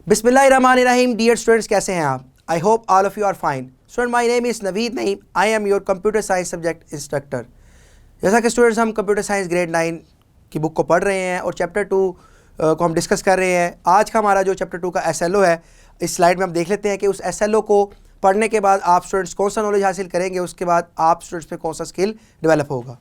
बिस्मिल्लाहिर्रहमानिर्रहीम। Dear students, कैसे हैं आप? I hope all of you are fine. Student, my name is Naveed Naeem. I am your computer science subject instructor. जैसा कि students हम कंप्यूटर साइंस ग्रेड 9 की बुक को पढ़ रहे हैं और चैप्टर 2 को हम डिस्कस कर रहे हैं। आज का हमारा जो चैप्टर 2 का SLO है, इस स्लाइड में हम देख लेते हैं कि उस SLO को पढ़ने के बाद आप स्टूडेंट्स कौन सा नॉलेज हासिल करेंगे, उसके बाद आप स्टूडेंट्स में कौन सा स्किल डेवलप होगा।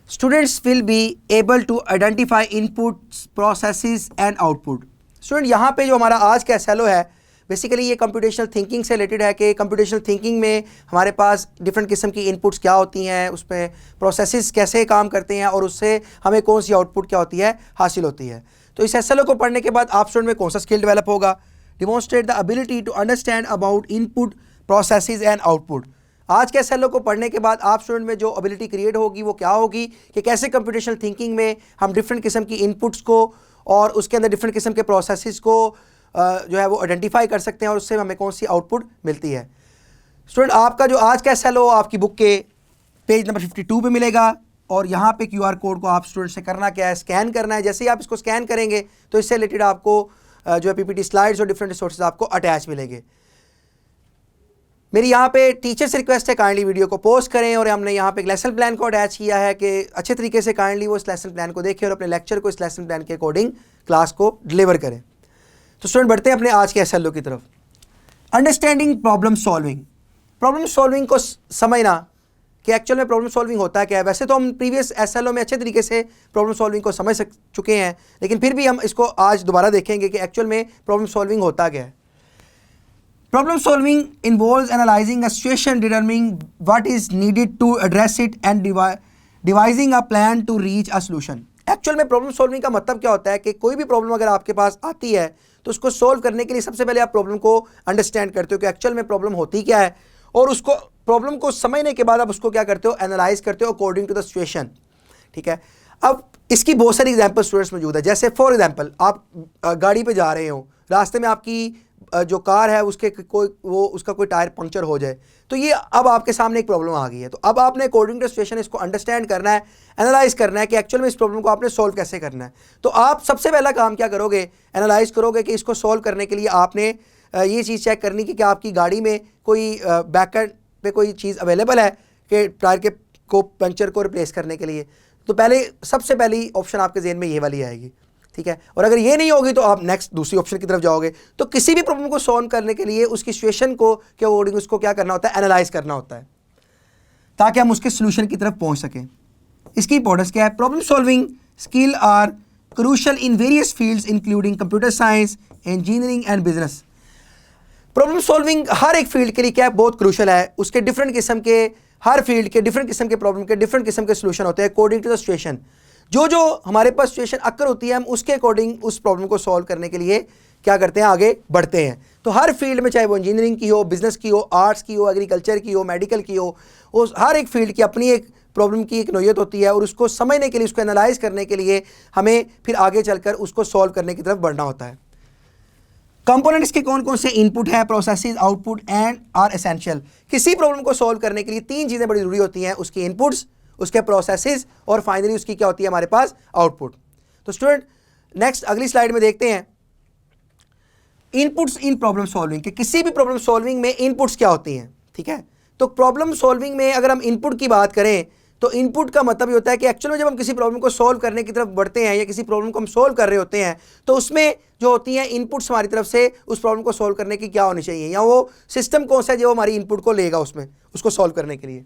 Students will be able to identify inputs, processes and output. Student, यहाँ पे जो हमारा आज का SLO है, बेसिकली ये कंप्यूटेशनल थिंकिंग से रिलेटेड है कि कंप्यूटेशनल थिंकिंग में हमारे पास डिफरेंट किस्म की इनपुट्स क्या होती हैं, उसमें प्रोसेसेस कैसे काम करते हैं और उससे हमें कौन सी आउटपुट क्या होती है हासिल होती है। तो इस SLO को पढ़ने के बाद आप स्टूडेंट में कौन सा स्किल डेवलप होगा। Demonstrate the ability to understand about input, processes and output. आज के SLO को पढ़ने के बाद आप स्टूडेंट में जो एबिलिटी क्रिएट होगी वो क्या होगी कि कैसे कंप्यूटेशनल थिंकिंग में हम डिफरेंट किस्म की इनपुट्स को और उसके अंदर डिफरेंट किस्म के प्रोसेसेस को जो है वो आइडेंटिफाई कर सकते हैं और उससे हमें कौन सी आउटपुट मिलती है। स्टूडेंट, आपका जो आज का SLO आपकी बुक के पेज नंबर 52 पे मिलेगा और यहाँ पे QR कोड को आप स्टूडेंट से करना क्या है, स्कैन करना है। जैसे ही आप इसको स्कैन करेंगे तो इससे रिलेटेड आपको जो है PPT स्लाइड्स और डिफरेंट रिसोर्सेज आपको अटैच मिलेंगे। मेरी यहाँ पे टीचर से रिक्वेस्ट है, काइंडली वीडियो को पोस्ट करें और हमने यहाँ पे एक लेसन प्लान को अटैच किया है कि अच्छे तरीके से काइंडली वो इस लेसन प्लान को देखें और अपने लेक्चर को इस लेसन प्लान के अकॉर्डिंग क्लास को डिलीवर करें। तो स्टूडेंट, बढ़ते हैं अपने आज के SLO की तरफ। Understanding problem solving. Problem solving को समझना कि एक्चुअल में प्रॉब्लम सॉल्विंग होता है क्या है। वैसे तो हम प्रीवियस SLO में अच्छे तरीके से प्रॉब्लम सॉल्विंग को समझ चुके हैं, लेकिन फिर भी हम इसको आज दोबारा देखेंगे कि एक्चुअल में प्रॉब्लम सॉल्विंग होता क्या है। Problem solving involves analyzing a situation, determining what is needed to address it and devising a plan to reach a solution. Actual में प्रॉब्लम सॉल्विंग का मतलब क्या होता है कि कोई भी प्रॉब्लम अगर आपके पास आती है तो उसको सॉल्व करने के लिए सबसे पहले आप प्रॉब्लम को अंडरस्टैंड करते हो कि एक्चुअल में प्रॉब्लम होती क्या है और उसको प्रॉब्लम को समझने के बाद आप उसको क्या करते हो, एनालाइज करते हो अकॉर्डिंग टू द सिचुएशन। ठीक है, अब इसकी बहुत सारी एग्जांपल स्टूडेंट्स मौजूद है। जैसे फॉर एग्जांपल आप गाड़ी पे जा रहे हो, रास्ते में आपकी जो कार है उसके उसका कोई टायर पंक्चर हो जाए, तो ये अब आपके सामने एक प्रॉब्लम आ गई है। तो अब आपने अकॉर्डिंग टू सिचुएशन इसको अंडरस्टैंड करना है, एनालाइज करना है कि एक्चुअल में इस प्रॉब्लम को आपने सॉल्व कैसे करना है। तो आप सबसे पहला काम क्या करोगे, एनालाइज करोगे कि इसको सॉल्व करने के लिए आपने ये चीज़ चेक करनी कि क्या आपकी गाड़ी में कोई बैकएंड पे कोई चीज़ अवेलेबल है कि टायर के पंक्चर को रिप्लेस करने के लिए। तो पहले सबसे पहली ऑप्शन आपके जहन में ये वाली आएगी। ठीक है, और अगर ये नहीं होगी तो आप नेक्स्ट दूसरी ऑप्शन की तरफ जाओगे। तो किसी भी प्रॉब्लम को सॉल्व करने के लिए उसकी सिचुएशन को के अकॉर्डिंग उसको क्या करना होता है, एनालाइज करना होता है ताकि हम उसके सोल्यूशन की तरफ पहुंच सकें। इसकी इंपॉर्टेंस क्या है? Problem solving skill are crucial in various fields including computer science, engineering and business. Problem solving हर एक फील्ड के लिए क्या है, बहुत क्रूशियल है। उसके डिफरेंट किस्म के, हर फील्ड के डिफरेंट किस्म के प्रॉब्लम के डिफरेंट किस्म के सोल्यूशन होते हैं अकॉर्डिंग टू द सिचुएशन। जो हमारे पास सिचुएशन अक्कर होती है, हम उसके अकॉर्डिंग उस प्रॉब्लम को सॉल्व करने के लिए क्या करते हैं, आगे बढ़ते हैं। तो हर फील्ड में, चाहे वो इंजीनियरिंग की हो, बिजनेस की हो, आर्ट्स की हो, एग्रीकल्चर की हो, मेडिकल की हो, उस हर एक फील्ड की अपनी एक प्रॉब्लम की एक नोयत होती है और उसको समझने के लिए, उसको एनालाइज करने के लिए हमें फिर आगे चलकर उसको सॉल्व करने की तरफ बढ़ना होता है। कंपोनेंट्स के कौन कौन से इनपुट है, processes, output and are essential. किसी प्रॉब्लम को सॉल्व करने के लिए तीन चीज़ें बड़ी ज़रूरी होती हैं, उसकी इनपुट्स, उसके प्रोसेसेस और फाइनली उसकी क्या होती है हमारे पास, आउटपुट। तो स्टूडेंट, नेक्स्ट अगली स्लाइड में देखते हैं इनपुट्स इन प्रॉब्लम सॉल्विंग कि किसी भी प्रॉब्लम सॉल्विंग में इनपुट्स क्या होती हैं। ठीक है, तो प्रॉब्लम सॉल्विंग में अगर हम इनपुट की बात करें तो इनपुट का मतलब ये होता है कि एक्चुअल में जब हम किसी प्रॉब्लम को सॉल्व करने की तरफ बढ़ते हैं या किसी प्रॉब्लम को हम सॉल्व कर रहे होते हैं तो उसमें जो होती हैं इनपुट्स हमारी तरफ से उस प्रॉब्लम को सॉल्व करने की क्या होनी चाहिए, या वो सिस्टम कौन सा है जो हमारी इनपुट को लेगा उसमें उसको सॉल्व करने के लिए।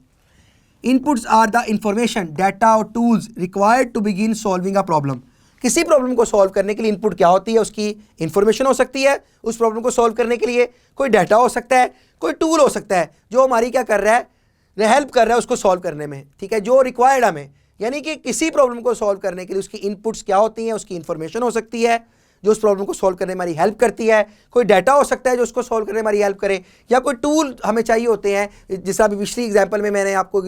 Inputs are the information, data or tools required to begin solving a problem. किसी प्रॉब्लम को सॉल्व करने के लिए इनपुट क्या होती है, उसकी इंफॉर्मेशन हो सकती है, उस प्रॉब्लम को सॉल्व करने के लिए कोई डाटा हो सकता है, कोई टूल हो सकता है जो हमारी क्या कर रहा है, हेल्प कर रहा है उसको सॉल्व करने में। ठीक है, जो रिक्वायर्ड हमें, यानी कि किसी प्रॉब्लम को सॉल्व करने के लिए उसकी इनपुट्स क्या होती हैं, उसकी इंफॉर्मेशन हो सकती है जो उस प्रॉब्लम को सॉल्व करने में हमारी हेल्प करती है, कोई डाटा हो सकता है जो उसको सॉल्व करने में हमारी हेल्प करे, या कोई टूल हमें चाहिए होते हैं। जिस अभी पिछली एग्जांपल में मैंने आपको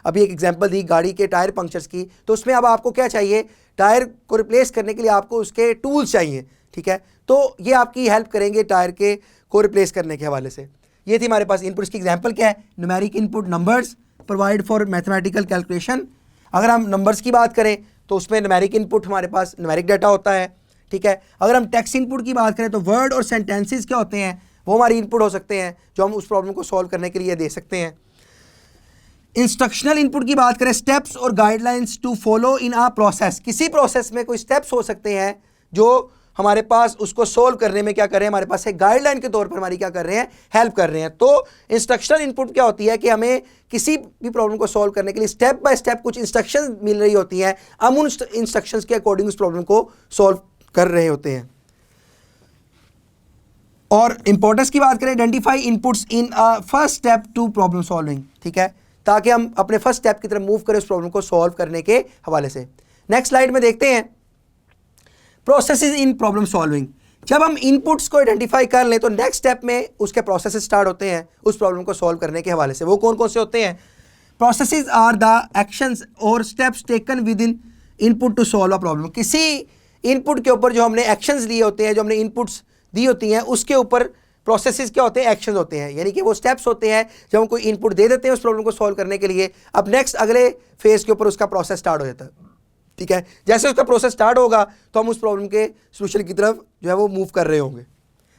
अभी एक एग्जांपल दी गाड़ी के टायर पंक्चर्स की, तो उसमें अब आपको क्या चाहिए, टायर को रिप्लेस करने के लिए आपको उसके टूल्स चाहिए। ठीक है, तो ये आपकी हेल्प करेंगे टायर के को रिप्लेस करने के हवाले से। ये थी हमारे पास इनपुट्स की एग्जाम्पल। क्या है, numeric input, numbers provide for mathematical calculation. अगर हम नंबर्स की बात करें तो उसमें न्यूमेरिक इनपुट हमारे पास न्यूमेरिक डाटा होता है। ठीक है। अगर हम टेक्स्ट इनपुट की बात करें तो वर्ड और सेंटेंसेस क्या होते हैं, वो हमारी इनपुट हो सकते हैं जो हम उस प्रॉब्लम को सॉल्व करने के लिए दे सकते हैं। इंस्ट्रक्शनल इनपुट की बात करें, स्टेप्स और guidelines to follow in a process, किसी प्रोसेस में कोई स्टेप्स हो सकते हैं जो हमारे पास उसको सोल्व करने में क्या कर रहे हैं, हमारे पास एक गाइडलाइन के तौर पर हमारी क्या कर रहे हैं, हेल्प कर रहे हैं। तो इंस्ट्रक्शनल इनपुट क्या होती है कि हमें किसी भी प्रॉब्लम को सोल्व करने के लिए स्टेप बाय स्टेप कुछ इंस्ट्रक्शन मिल रही होती हैं, हम उन इंस्ट्रक्शंस के अकॉर्डिंग उस प्रॉब्लम को सोल्व कर रहे होते हैं। और इंपॉर्टेंस की बात करें, identify inputs in first step to problem solving, ठीक है, ताकि हम अपने फर्स्ट स्टेप की तरफ मूव करें उस प्रॉब्लम को सॉल्व करने के हवाले से। नेक्स्ट स्लाइड में देखते हैं प्रोसेसेस इन प्रॉब्लम सॉल्विंग। जब हम इनपुट्स को आइडेंटिफाई कर लें तो नेक्स्ट स्टेप में उसके प्रोसेसेस स्टार्ट होते हैं उस प्रॉब्लम को सॉल्व करने के हवाले से। वो कौन कौन से होते हैं? प्रोसेसेस आर द एक्शंस और steps taken within input to solve a problem. किसी इनपुट के ऊपर जो हमने एक्शंस लिए होते हैं, जो हमने इनपुट्स दी होती हैं, उसके ऊपर प्रोसेसेस क्या होते हैं, एक्शंस होते हैं, यानी कि वो स्टेप्स होते हैं जब हम कोई इनपुट दे देते हैं उस प्रॉब्लम को सॉल्व करने के लिए। अब नेक्स्ट अगले फेज के ऊपर उसका प्रोसेस स्टार्ट हो जाता है, ठीक है। जैसे उसका प्रोसेस स्टार्ट होगा तो हम उस प्रॉब्लम के सोल्यूशन की तरफ जो है वो मूव कर रहे होंगे।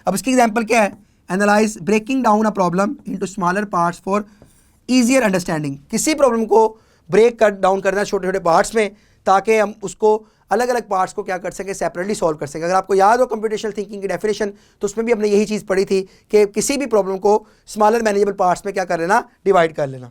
अब इसकी एग्जांपल क्या है? Analyze breaking down a problem into smaller parts for easier understanding. किसी प्रॉब्लम को ब्रेक कर डाउन करना छोटे छोटे पार्ट्स में, ताकि हम उसको अलग अलग पार्ट्स को क्या कर सकें, सेपरेटली सॉल्व कर सकें। अगर आपको याद हो कंप्यूटेशनल थिंकिंग की डेफिनेशन, तो उसमें भी हमने यही चीज़ पढ़ी थी कि किसी भी प्रॉब्लम को स्मॉलर मैनेजेबल पार्ट्स में क्या कर लेना, डिवाइड कर लेना।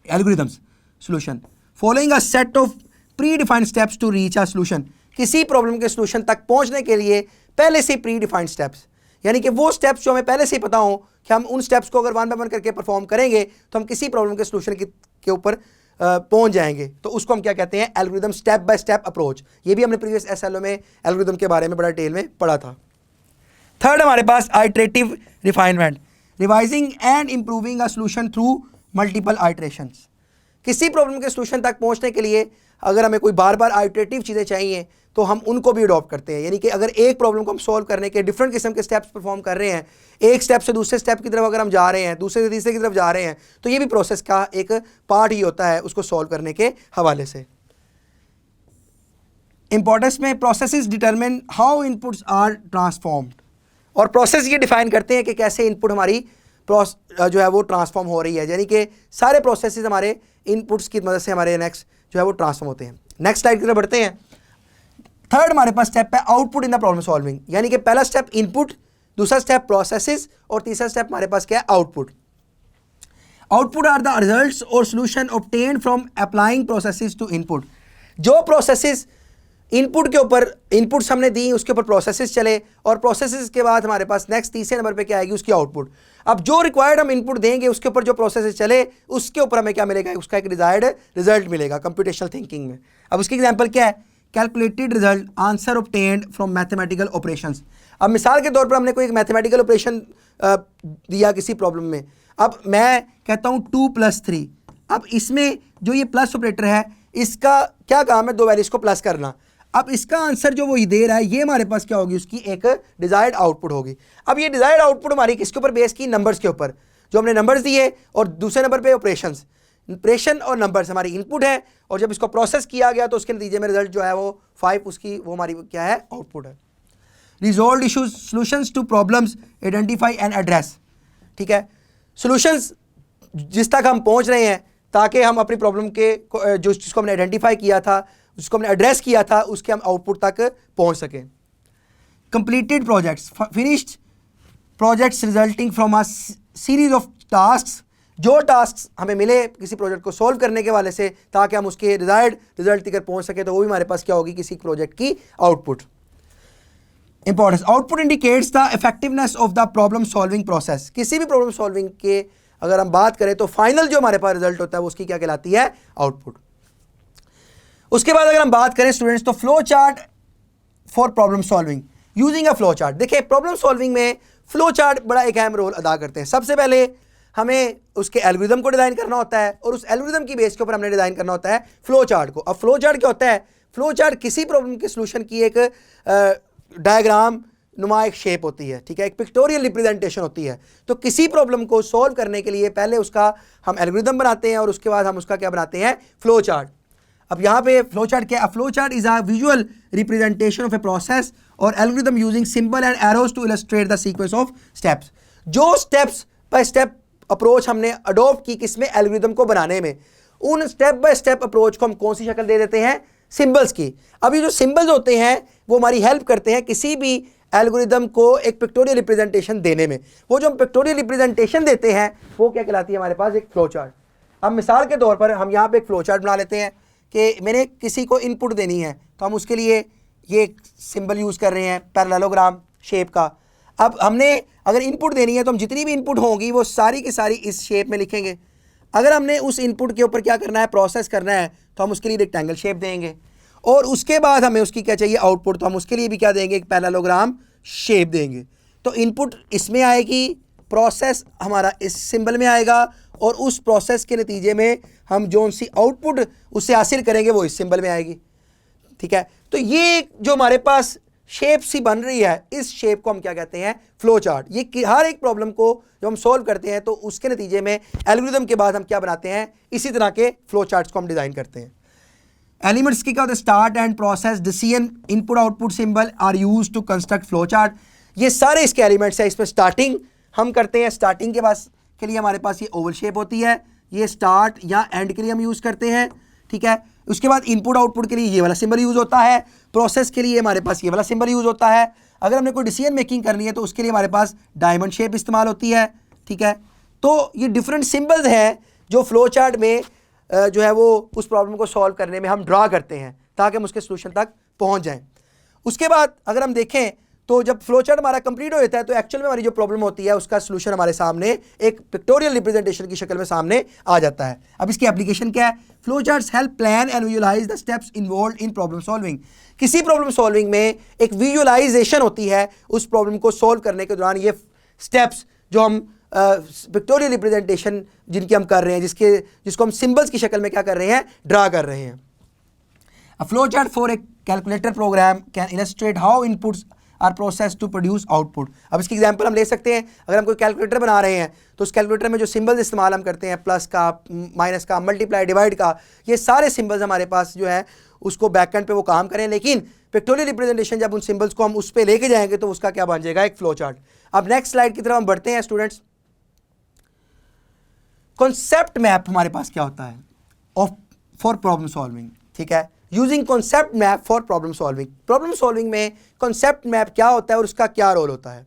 Algorithms solution following a set of predefined steps to reach a solution. किसी प्रॉब्लम के सॉल्यूशन तक पहुंचने के लिए पहले से प्री डिफाइंड स्टेप्स, यानी कि वो स्टेप्स जो हमें पहले से ही पता हो कि हम उन स्टेप्स को अगर वन बाय वन करके परफॉर्म करेंगे तो हम किसी प्रॉब्लम के सॉल्यूशन के ऊपर पहुंच जाएंगे। तो उसको हम क्या कहते हैं? Algorithm, step by step approach. ये भी हमने प्रीवियस एसएलओ में एल्गोरिथम के बारे में बड़ा डिटेल में पढ़ा था। थर्ड हमारे पास iterative refinement, revising and improving a solution through multiple iterations. किसी प्रॉब्लम के सॉल्यूशन तक पहुंचने के लिए अगर हमें कोई बार बार आइटरेटिव चीज़ें चाहिए तो हम उनको भी अडॉप्ट करते हैं। यानी कि अगर एक प्रॉब्लम को हम सॉल्व करने के डिफरेंट किस्म के स्टेप्स परफॉर्म कर रहे हैं, एक स्टेप से दूसरे स्टेप की तरफ अगर हम जा रहे हैं, दूसरे से तीसरे की तरफ जा रहे हैं, तो ये भी प्रोसेस का एक पार्ट ही होता है उसको सॉल्व करने के हवाले से। इंपॉर्टेंस में processes determine how inputs are transformed, और प्रोसेस ये डिफाइन करते हैं कि कैसे इनपुट हमारी जो है वो ट्रांसफॉर्म हो रही है। यानी कि सारे प्रोसेसेस हमारे इनपुट्स की मदद से हमारे नेक्स्ट जो है वो ट्रांसफॉर्म होते हैं। नेक्स्ट स्लाइड की तरफ बढ़ते हैं। थर्ड हमारे पास स्टेप है output in the problem solving, यानी कि पहला स्टेप इनपुट, दूसरा स्टेप प्रोसेसेस और तीसरा स्टेप हमारे पास क्या है? Output. Output are the results और solution obtained from applying processes to input. जो प्रोसेसेस इनपुट के ऊपर, इनपुट्स हमने दी, उसके ऊपर प्रोसेसेस चले, और प्रोसेसेस के बाद हमारे पास नेक्स्ट तीसरे नंबर पे क्या आएगी? उसकी आउटपुट। अब जो रिक्वायर्ड हम इनपुट देंगे उसके ऊपर जो प्रोसेसेस चले उसके ऊपर हमें क्या मिलेगा? उसका एक डिजायर्ड रिजल्ट मिलेगा कंप्यूटेशनल थिंकिंग में। अब उसकी एग्जांपल क्या है? Calculated result, answer obtained from mathematical operations. अब मिसाल के तौर पर हमने कोई एक मैथमेटिकल ऑपरेशन दिया किसी प्रॉब्लम में। अब मैं कहता हूँ 2 + 3। अब इसमें जो ये प्लस ऑपरेटर है, इसका क्या काम है? दो वैल्यूज को प्लस करना। अब इसका आंसर जो वो दे रहा है, ये हमारे पास क्या होगी? उसकी एक डिजायर्ड आउटपुट होगी। अब ये डिजायर्ड आउटपुट हमारी किसके ऊपर बेस की? नंबर्स के ऊपर, जो हमने नंबर्स दिए, और दूसरे नंबर पे ऑपरेशंस। ऑपरेशन और नंबर्स हमारी इनपुट है, और जब इसको प्रोसेस किया गया तो उसके नतीजे में रिजल्ट जो है वो 5, उसकी वो हमारी क्या है? आउटपुट है। Resolve issues, solutions to problems, identify and address, ठीक है। सॉल्यूशंस जिस तक हम पहुंच रहे हैं ताकि हम अपनी प्रॉब्लम के जो जिसको हमने आइडेंटिफाई किया था, जिसको हमने एड्रेस किया था, उसके हम आउटपुट तक पहुंच सकें। Completed projects, finished projects resulting from a series of tasks. जो टास्क हमें मिले किसी प्रोजेक्ट को सॉल्व करने के वाले से ताकि हम उसके डिजायर्ड रिजल्ट तक पहुंच सके, तो वो भी हमारे पास क्या होगी? किसी प्रोजेक्ट की output. Importance, output indicates the effectiveness of the problem solving process. किसी भी प्रॉब्लम सॉल्विंग के अगर हम बात करें तो फाइनल जो हमारे पास रिजल्ट होता है वो उसकी क्या कहलाती है? आउटपुट। उसके बाद अगर हम बात करें स्टूडेंट्स, तो flow chart for problem solving using a flow chart. देखिए, प्रॉब्लम सॉल्विंग में फ्लो चार्ट बड़ा एक अहम रोल अदा करते हैं। सबसे पहले हमें उसके एल्गोरिथम को डिज़ाइन करना होता है, और उस एल्गोरिथम की बेस के ऊपर हमने डिज़ाइन करना होता है फ्लो चार्ट को। अब फ्लो चार्ट क्या होता है? फ्लो चार्ट किसी प्रॉब्लम के सॉल्यूशन की एक डायग्राम नुमा एक शेप होती है, ठीक है, एक पिक्टोरियल रिप्रेजेंटेशन होती है। तो किसी प्रॉब्लम को सॉल्व करने के लिए पहले उसका हम एल्गोरिथम बनाते हैं, और उसके बाद हम उसका क्या बनाते हैं? Flow chart. अब यहाँ पे फ्लो चार्ट क्या है? Flow chart is a visual representation of a process or algorithm using symbol and arrows to illustrate the sequence of steps. जो स्टेप्स बाय स्टेप अप्रोच हमने अडोप्ट की किसमें? एल्गोरिथम को बनाने में, उन स्टेप बाय स्टेप अप्रोच को हम कौन सी शक्ल दे देते हैं? सिंबल्स की। अब ये जो सिंबल्स होते हैं वो हमारी हेल्प करते हैं किसी भी एल्गोरिदम को एक पिक्टोरियल रिप्रेजेंटेशन देने में। वो जो हम पिक्टोरियल रिप्रेजेंटेशन देते हैं वो क्या कहलाती है? हमारे पास एक फ्लो चार्ट। अब मिसाल के तौर पर हम यहाँ पे एक फ्लो चार्ट बना लेते हैं कि मैंने किसी को इनपुट देनी है, तो हम उसके लिए ये सिंबल यूज़ कर रहे हैं पैरेललोग्राम शेप का। अब हमने अगर इनपुट देनी है तो हम जितनी भी इनपुट होंगी वो सारी की सारी इस शेप में लिखेंगे। अगर हमने उस इनपुट के ऊपर क्या करना है? प्रोसेस करना है, तो हम उसके लिए रेक्टेंगल शेप देंगे। और उसके बाद हमें उसकी क्या चाहिए? आउटपुट, तो हम उसके लिए भी क्या देंगे? एक पैरेललोग्राम शेप देंगे। तो इनपुट इसमें आएगी, प्रोसेस हमारा इस सिंबल में आएगा, और उस प्रोसेस के नतीजे में हम जो सी आउटपुट उससे हासिल करेंगे वो इस सिंबल में आएगी। ठीक है, तो ये जो हमारे पास शेप सी बन रही है, इस शेप को हम क्या कहते हैं? Flow chart. ये हर एक प्रॉब्लम को जब हम सॉल्व करते हैं तो उसके नतीजे में एल्गोरिथम के बाद हम क्या बनाते हैं? इसी तरह के फ्लो चार्ट्स को हम डिज़ाइन करते हैं। एलिमेंट्स की क्या होता है? Start end process, decision, input output symbol are used to construct flow chart. ये सारे इसके एलिमेंट्स हैं। इसमें स्टार्टिंग हम करते हैं, स्टार्टिंग के लिए हमारे पास ये ओवल शेप होती है, ये स्टार्ट या एंड के लिए हम यूज़ करते हैं। ठीक है, उसके बाद इनपुट आउटपुट के लिए ये वाला सिंबल यूज़ होता है, प्रोसेस के लिए हमारे पास ये वाला सिंबल यूज़ होता है। अगर हमने कोई डिसीजन मेकिंग करनी है तो उसके लिए हमारे पास डायमंड शेप इस्तेमाल होती है। ठीक है, तो ये डिफरेंट सिंबल्स हैं जो फ्लो चार्ट में जो है वो उस प्रॉब्लम को सॉल्व करने में हम ड्रा करते हैं ताकि हम उसके सोल्यूशन तक पहुंच जाएं। उसके बाद अगर हम देखें तो जब फ्लो चार्ट हमारा कंप्लीट हो जाता है तो एक्चुअल में हमारी जो प्रॉब्लम होती है उसका सोल्यूशन हमारे सामने एक पिक्टोरियल रिप्रेजेंटेशन की शक्ल में सामने आ जाता है। अब इसकी एप्लीकेशन क्या है? Flow charts help plan and visualize the steps involved in problem solving. किसी प्रॉब्लम सॉल्विंग में एक विजुअलाइजेशन होती है उस प्रॉब्लम को सॉल्व करने के दौरान। ये स्टेप्स जो हम पिक्टोरियल रिप्रेजेंटेशन जिनकी हम कर रहे हैं, जिसको हम सिंबल्स की शक्ल में क्या कर रहे हैं? ड्रा कर रहे हैं। A flow chart for a calculator program can illustrate how inputs are processed to produce output। अब इसकी एग्जांपल हम ले सकते हैं। अगर हम कोई कैलकुलेटर बना रहे हैं तो उस कैलकुलेटर में जो सिंबल्स इस्तेमाल हम करते हैं, प्लस का, माइनस का, मल्टीप्लाई, डिवाइड का, ये सारे सिंबल्स हमारे पास जो है उसको बैकएंड पे वो काम करें। लेकिन पिक्टोरियल रिप्रेजेंटेशन जब उन सिंबल्स को हम उस पर लेके जाएंगे तो उसका क्या बन जाएगा? एक फ्लो चार्ट। अब नेक्स्ट स्लाइड की तरफ हम बढ़ते हैं स्टूडेंट्स। कॉन्सेप्ट मैप हमारे पास क्या होता है? For problem solving. ठीक है, using concept map for problem solving. Problem solving में कॉन्सेप्ट मैप क्या होता है और उसका क्या रोल होता है?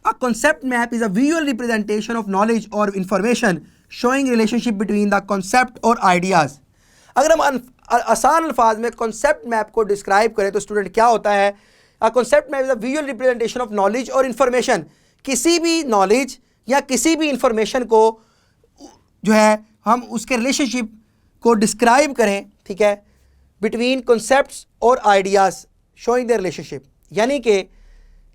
A concept map is a visual representation of knowledge और information showing relationship between the concept और आइडियाज। अगर हम आसान अल्फाज में कॉन्सेप्ट मैप को डिस्क्राइब करें तो स्टूडेंट क्या होता है? A concept map is a visual representation of knowledge और इंफॉर्मेशन। किसी भी नॉलेज या किसी भी इंफॉर्मेशन को जो है हम उसके रिलेशनशिप को डिस्क्राइब करें, ठीक है, बिटवीन कॉन्सेप्ट्स और आइडियाज़ शोइंग द रिलेशनशिप। यानी कि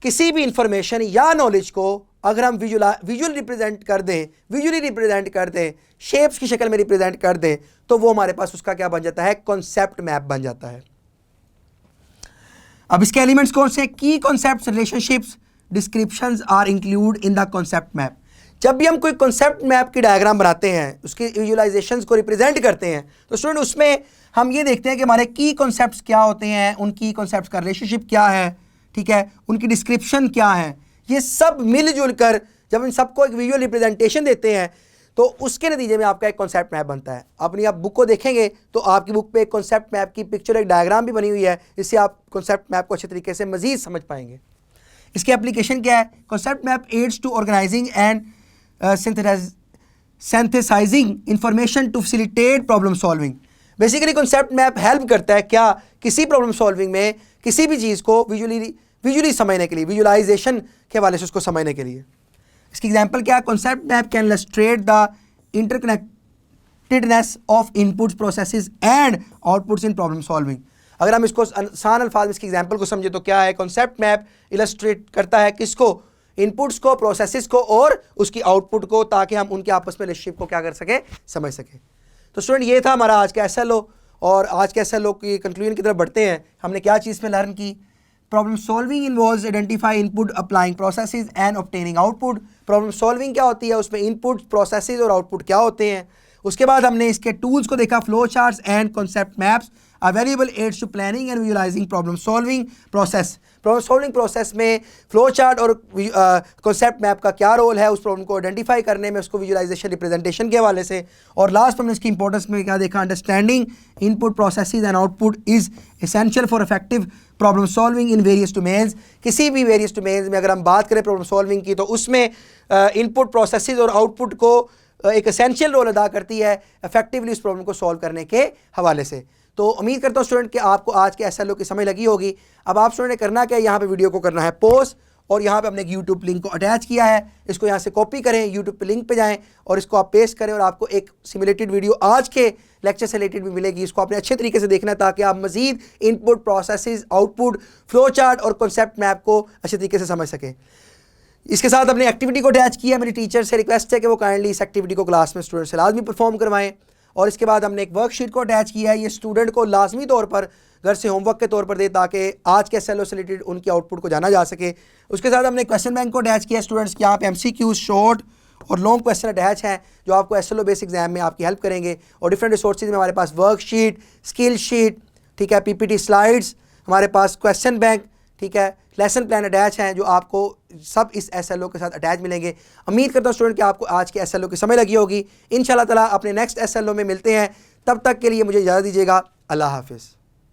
किसी भी इंफॉर्मेशन या नॉलेज को अगर हम विजुअली रिप्रेजेंट कर दें, शेप्स की शक्ल में रिप्रेजेंट कर दें, तो वो हमारे पास उसका क्या बन जाता है? कॉन्सेप्ट मैप बन जाता है। अब इसके एलिमेंट्स कौन से? Key concepts, relationships, descriptions are include in the concept map. जब भी हम कोई कॉन्सेप्ट मैप की डायग्राम बनाते हैं, उसके विजुअलाइजेशंस को रिप्रेजेंट करते हैं, तो स्टूडेंट उसमें हम ये देखते हैं कि हमारे की कॉन्सेप्ट्स क्या होते हैं, उन की कॉन्सेप्ट्स का रिलेशनशिप क्या है, ठीक है, उनकी डिस्क्रिप्शन क्या है। ये सब मिलजुल कर जब इन सबको एक विजुअल रिप्रेजेंटेशन देते हैं तो उसके नतीजे में आपका एक कॉन्सेप्ट मैप बनता है। अपनी आप बुक को देखेंगे तो आपकी बुक पे एक कॉन्सेप्ट मैप की पिक्चर, एक डायग्राम भी बनी हुई है, जिससे आप कॉन्सेप्ट मैप को अच्छे तरीके से मजीद समझ पाएंगे। इसकी एप्लीकेशन क्या है? Concept map aids to organizing and synthesizing information to facilitate problem solving। Basically concept map help करता है क्या? किसी प्रॉब्लम सॉल्विंग में किसी भी चीज़ को विजुअली समझने के लिए, विजुअलाइजेशन के हवाले से उसको समझने के लिए। इसकी एग्जांपल क्या है? Concept map can illustrate the interconnectedness of inputs, processes and outputs in problem solving. अगर हम इसको आसान अल्फाज में इसकी एग्जांपल को समझे तो क्या है? कॉन्सेप्ट मैप इलस्ट्रेट करता है किसको? इनपुट्स को, प्रोसेसेस को और उसकी आउटपुट को, ताकि हम उनके आपस में रिलेशनशिप को क्या कर सकें? समझ सकें। तो स्टूडेंट ये था हमारा आज का SLO, और आज के SLO की कंक्लूजन की तरफ बढ़ते हैं। हमने क्या चीज़ में लर्न की? Problem solving involves identify input, applying processes and obtaining output. Problem solving क्या होती है? उसमें इनपुट, प्रोसेसेस और आउटपुट क्या होते हैं, उसके बाद हमने इसके टूल्स को देखा, flow charts and concept maps are valuable aids to planning and visualizing problem solving process. Problem solving process में फ्लो चार्ट और कॉन्सेप्ट मैप का क्या रोल है उस प्रॉब्लम को आइडेंटिफाई करने में, उसको विजुअलाइजेशन रिप्रेजेंटेशन के हवाले से। और लास्ट में हमने इसकी इंपॉर्टेंस में क्या देखा, understanding input processes and output is essential for effective problem solving in various domains. किसी भी वेरियस डोमेन्स में अगर हम बात करें प्रॉब्लम सॉल्विंग की, तो उसमें इनपुट प्रोसेसेस और आउटपुट को एक एसेंशियल रोल अदा करती है इफेक्टिवली उस प्रॉब्लम को सॉल्व करने के हवाले से। तो उम्मीद करता हूँ स्टूडेंट कि आपको आज के SLO की समझ लगी होगी। अब आप स्टूडेंट ने करना क्या है, यहाँ पे वीडियो को करना है पॉज और यहाँ पे हमने एक यूट्यूब लिंक को अटैच किया है, इसको यहाँ से कॉपी करें, यूट्यूब पे लिंक पे जाएं और इसको आप पेस्ट करें और आपको एक सिमुलेटेड वीडियो आज के लेक्चर से रिलेटेड भी मिलेगी। इसको आपने अच्छे तरीके से देखना है ताकि आप मजीद input processes, output, flow chart और कॉन्सेप्ट मैप को अच्छे तरीके से समझ सकें। इसके साथ अपने एक्टिविटी को अटैच किया। मेरी टीचर से रिक्वेस्ट है कि वो काइंडली इस एक्टिविटी को क्लास में स्टूडेंट से लाजमी परफॉर्म करवाएं। और इसके बाद हमने एक वर्कशीट को अटैच किया है, ये स्टूडेंट को लाजमी तौर पर घर से होमवर्क के तौर पर दे ताकि आज के SLO से रिलेटेड उनकी आउटपुट को जाना जा सके। उसके साथ हमने क्वेश्चन बैंक को अटैच किया स्टूडेंट्स के, यहाँ पे MCQs शॉर्ट और लॉन्ग क्वेश्चन अटैच हैं जो आपको SLO बेस एग्जाम में आपकी हेल्प करेंगे। और डिफरेंट रिसोर्सेज में हमारे पास वर्कशीट, स्किल शीट, ठीक है, PPT स्लाइड्स, हमारे पास क्वेश्चन बैंक, ठीक है, लेसन प्लान अटैच हैं जो आपको सब इस SLO के साथ अटैच मिलेंगे। उम्मीद करता हूँ स्टूडेंट कि आपको आज के SLO की समझ लगी होगी। इंशाल्लाह ताला अपने नेक्स्ट SLO में मिलते हैं, तब तक के लिए मुझे इजाज़त दीजिएगा। अल्लाह हाफिज़।